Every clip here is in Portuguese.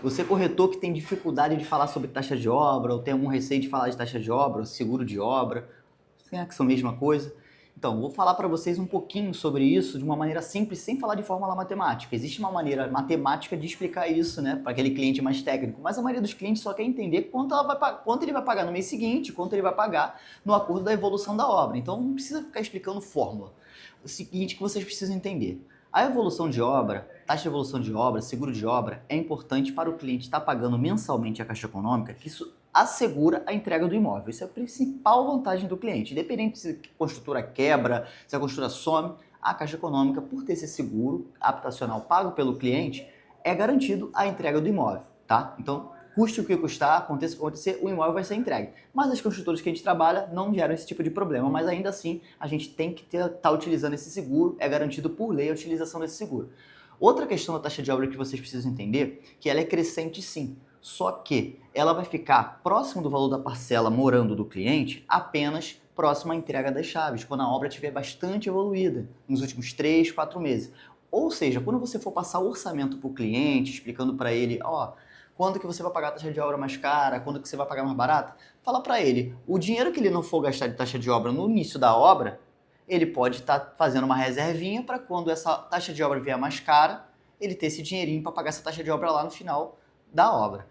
Você corretor que tem dificuldade de falar sobre taxa de obra, ou tem algum receio de falar de taxa de obra, ou seguro de obra, será que são a mesma coisa? Então, vou falar para vocês um pouquinho sobre isso de uma maneira simples, sem falar de fórmula matemática. Existe uma maneira matemática de explicar isso, né, para aquele cliente mais técnico, mas a maioria dos clientes só quer entender quanto ele vai pagar no mês seguinte, quanto ele vai pagar no acordo da evolução da obra. Então, não precisa ficar explicando fórmula. O seguinte que vocês precisam entender. A evolução de obra, taxa de evolução de obra, seguro de obra, é importante para o cliente estar pagando mensalmente a Caixa Econômica, que isso assegura a entrega do imóvel. Isso é a principal vantagem do cliente. Independente se a construtora quebra, se a construtora some, a Caixa Econômica, por ter esse seguro habitacional pago pelo cliente, é garantido a entrega do imóvel, tá? Então, custe o que custar, aconteça o que acontecer, o imóvel vai ser entregue. Mas as construtoras que a gente trabalha não geram esse tipo de problema, mas ainda assim a gente tem que estar utilizando esse seguro, é garantido por lei a utilização desse seguro. Outra questão da taxa de obra que vocês precisam entender, que ela é crescente sim, só que ela vai ficar próximo do valor da parcela morando do cliente apenas próximo à entrega das chaves, quando a obra estiver bastante evoluída, nos últimos 3, 4 meses. Ou seja, quando você for passar o orçamento para o cliente, explicando para ele, ó, quando que você vai pagar a taxa de obra mais cara, quando que você vai pagar mais barata, fala para ele, o dinheiro que ele não for gastar de taxa de obra no início da obra, ele pode estar fazendo uma reservinha para quando essa taxa de obra vier mais cara, ele ter esse dinheirinho para pagar essa taxa de obra lá no final da obra.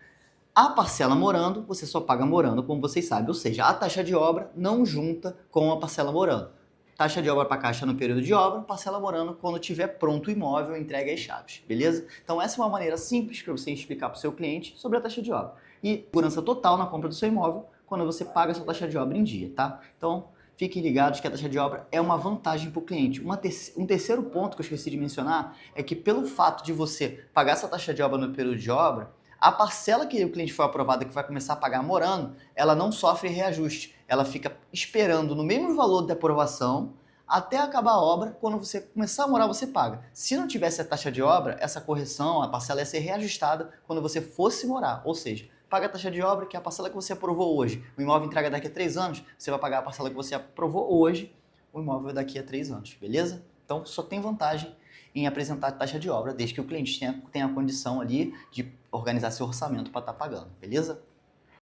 A parcela morando, você só paga morando, como vocês sabem, ou seja, a taxa de obra não junta com a parcela morando. Taxa de obra para caixa no período de obra, parcela morando quando tiver pronto o imóvel, entregue as chaves, beleza? Então essa é uma maneira simples para você explicar para o seu cliente sobre a taxa de obra. E segurança total na compra do seu imóvel quando você paga a sua taxa de obra em dia, tá? Então fiquem ligados que a taxa de obra é uma vantagem para o cliente. Um terceiro ponto que eu esqueci de mencionar é que pelo fato de você pagar essa taxa de obra no período de obra, a parcela que o cliente foi aprovada, que vai começar a pagar morando, ela não sofre reajuste. Ela fica esperando no mesmo valor de aprovação até acabar a obra. Quando você começar a morar, você paga. Se não tivesse a taxa de obra, essa correção, a parcela ia ser reajustada quando você fosse morar. Ou seja, paga a taxa de obra, que é a parcela que você aprovou hoje. O imóvel entrega daqui a 3 anos, você vai pagar a parcela que você aprovou hoje, o imóvel daqui a 3 anos, beleza? Então só tem vantagem em apresentar a taxa de obra, desde que o cliente tenha a condição ali de organizar seu orçamento para estar pagando, beleza?